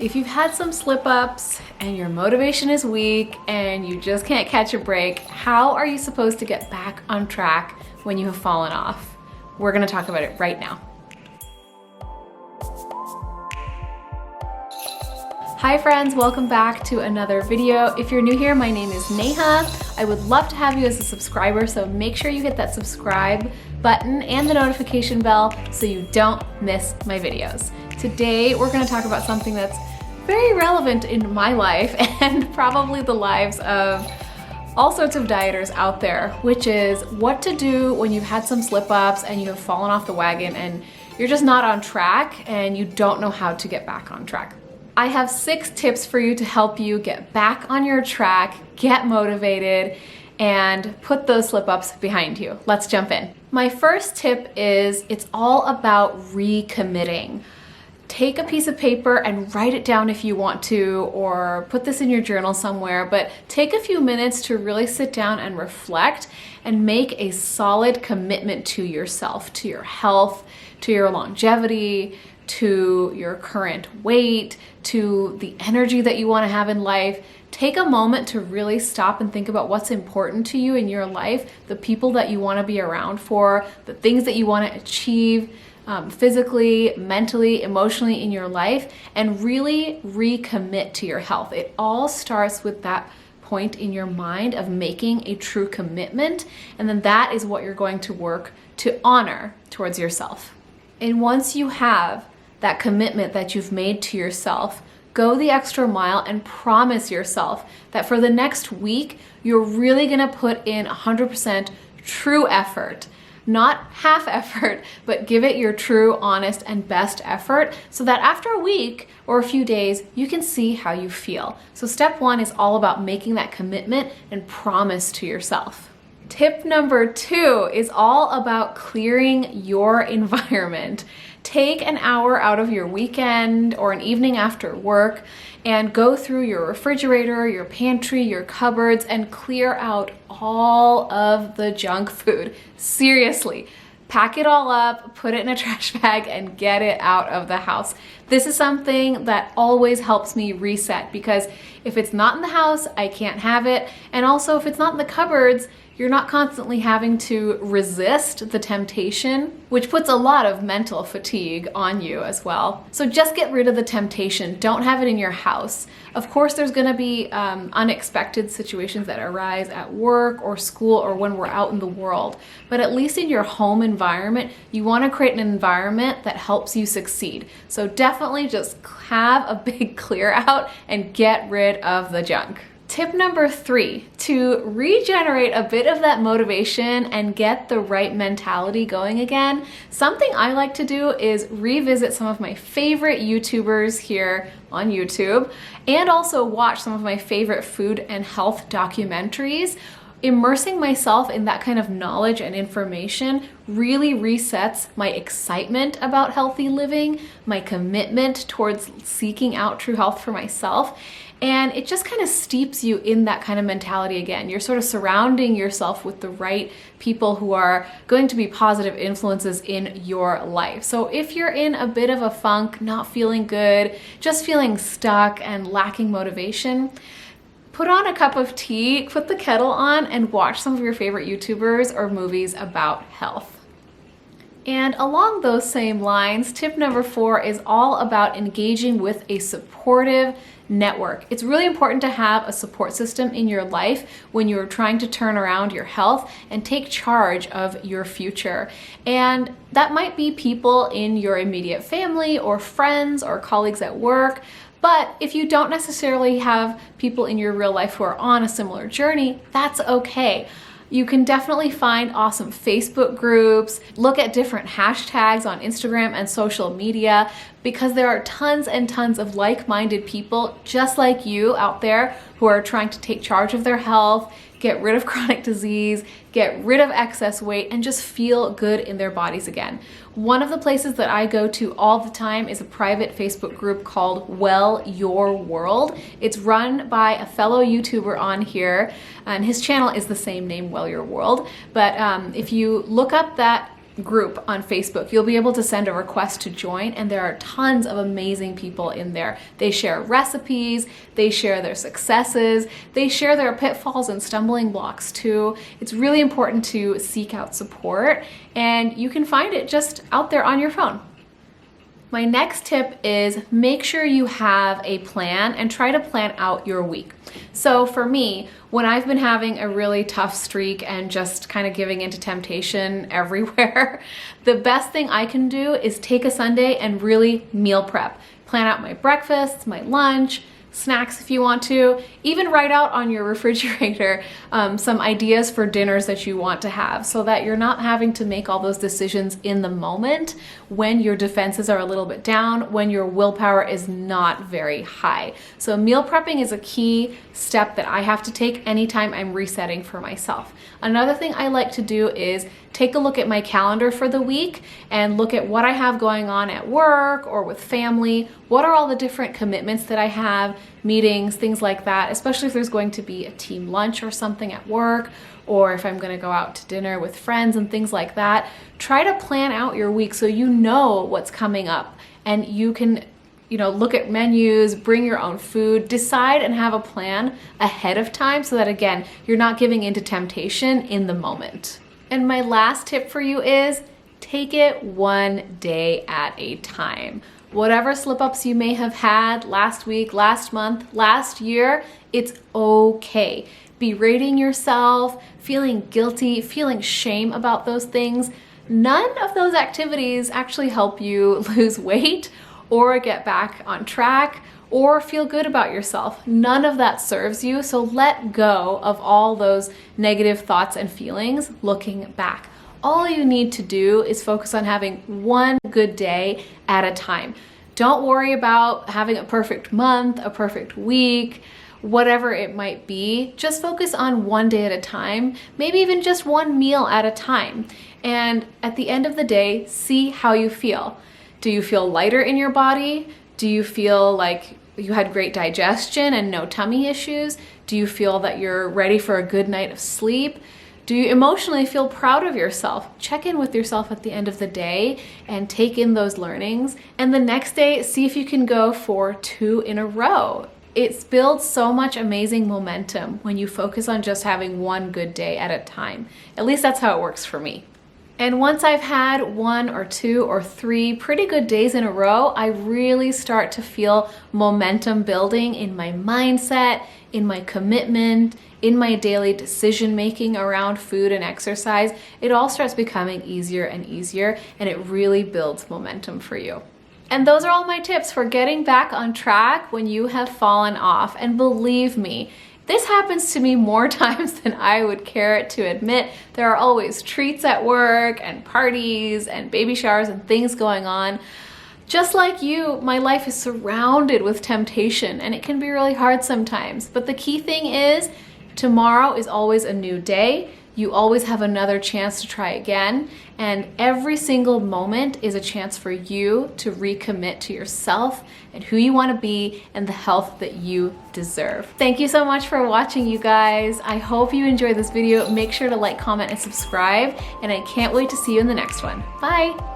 If you've had some slip-ups and your motivation is weak and you just can't catch a break, how are you supposed to get back on track when you have fallen off? We're gonna talk about it right now. Hi friends, welcome back to another video. If you're new here, my name is Neha. I would love to have you as a subscriber, so make sure you hit that subscribe button and the notification bell so you don't miss my videos. Today, we're gonna talk about something that's very relevant in my life and probably the lives of all sorts of dieters out there, which is what to do when you've had some slip-ups and you have fallen off the wagon and you're just not on track and you don't know how to get back on track. I have 6 tips for you to help you get back on your track, get motivated, and put those slip-ups behind you. Let's jump in. My first tip is it's all about recommitting. Take a piece of paper and write it down if you want to, or put this in your journal somewhere, but take a few minutes to really sit down and reflect and make a solid commitment to yourself, to your health, to your longevity, to your current weight, to the energy that you want to have in life. Take a moment to really stop and think about what's important to you in your life, the people that you want to be around for, the things that you want to achieve physically, mentally, emotionally in your life, and really recommit to your health. It all starts with that point in your mind of making a true commitment, and then that is what you're going to work to honor towards yourself. And once you have that commitment that you've made to yourself, go the extra mile and promise yourself that for the next week, you're really gonna put in 100% true effort. Not half effort, but give it your true, honest, and best effort so that after a week or a few days, you can see how you feel. So step 1 is all about making that commitment and promise to yourself. Tip number 2 is all about clearing your environment. Take an hour out of your weekend or an evening after work and go through your refrigerator, your pantry, your cupboards, and clear out all of the junk food. Seriously, pack it all up, put it in a trash bag, and get it out of the house. This is something that always helps me reset, because if it's not in the house, I can't have it. And also, if it's not in the cupboards, you're not constantly having to resist the temptation, which puts a lot of mental fatigue on you as well. So just get rid of the temptation. Don't have it in your house. Of course, there's gonna be unexpected situations that arise at work or school or when we're out in the world. But at least in your home environment, you wanna create an environment that helps you succeed. So definitely just have a big clear out and get rid of the junk. Tip number 3, to regenerate a bit of that motivation and get the right mentality going again, something I like to do is revisit some of my favorite YouTubers here on YouTube and also watch some of my favorite food and health documentaries. Immersing myself in that kind of knowledge and information really resets my excitement about healthy living, my commitment towards seeking out true health for myself, and it just kind of steeps you in that kind of mentality again. You're sort of surrounding yourself with the right people who are going to be positive influences in your life. So if you're in a bit of a funk, not feeling good, just feeling stuck and lacking motivation, put on a cup of tea, put the kettle on, and watch some of your favorite YouTubers or movies about health. And along those same lines, tip number 4 is all about engaging with a supportive network. It's really important to have a support system in your life when you're trying to turn around your health and take charge of your future. And that might be people in your immediate family or friends or colleagues at work. But if you don't necessarily have people in your real life who are on a similar journey, that's okay. You can definitely find awesome Facebook groups, look at different hashtags on Instagram and social media, because there are tons and tons of like-minded people just like you out there who are trying to take charge of their health, get rid of chronic disease, get rid of excess weight, and just feel good in their bodies again. One of the places that I go to all the time is a private Facebook group called Well Your World. It's run by a fellow YouTuber on here, and his channel is the same name, Well Your World. But if you look up that group on Facebook. You'll be able to send a request to join, and there are tons of amazing people in there. They share recipes, they share their successes, they share their pitfalls and stumbling blocks too. It's really important to seek out support, and you can find it just out there on your phone. My next tip is make sure you have a plan and try to plan out your week. So for me, when I've been having a really tough streak and just kind of giving into temptation everywhere, the best thing I can do is take a Sunday and really meal prep. Plan out my breakfast, my lunch, snacks if you want to, even write out on your refrigerator some ideas for dinners that you want to have so that you're not having to make all those decisions in the moment when your defenses are a little bit down, when your willpower is not very high. So meal prepping is a key step that I have to take anytime I'm resetting for myself. Another thing I like to do is take a look at my calendar for the week and look at what I have going on at work or with family. What are all the different commitments that I have, meetings, things like that, especially if there's going to be a team lunch or something at work, or if I'm going to go out to dinner with friends and things like that. Try to plan out your week so you know what's coming up and you can look at menus, bring your own food, decide and have a plan ahead of time so that, again, you're not giving into temptation in the moment. And my last tip for you is take it one day at a time. Whatever slip-ups you may have had last week, last month, last year, it's okay. Berating yourself, feeling guilty, feeling shame about those things, none of those activities actually help you lose weight or get back on track or feel good about yourself. None of that serves you, so let go of all those negative thoughts and feelings looking back. All you need to do is focus on having one good day at a time. Don't worry about having a perfect month, a perfect week, whatever it might be. Just focus on one day at a time, maybe even just one meal at a time. And at the end of the day, see how you feel. Do you feel lighter in your body? Do you feel like you had great digestion and no tummy issues? Do you feel that you're ready for a good night of sleep? Do you emotionally feel proud of yourself? Check in with yourself at the end of the day and take in those learnings. And the next day, see if you can go for 2 in a row. It builds so much amazing momentum when you focus on just having one good day at a time. At least that's how it works for me. And once I've had 1 or 2 or 3 pretty good days in a row, I really start to feel momentum building in my mindset, in my commitment, in my daily decision making around food and exercise. It all starts becoming easier and easier, and it really builds momentum for you. And those are all my tips for getting back on track when you have fallen off. And believe me, this happens to me more times than I would care to admit. There are always treats at work and parties and baby showers and things going on. Just like you, my life is surrounded with temptation, and it can be really hard sometimes. But the key thing is, tomorrow is always a new day. You always have another chance to try again. And every single moment is a chance for you to recommit to yourself and who you want to be and the health that you deserve. Thank you so much for watching, you guys. I hope you enjoyed this video. Make sure to like, comment, and subscribe. And I can't wait to see you in the next one. Bye.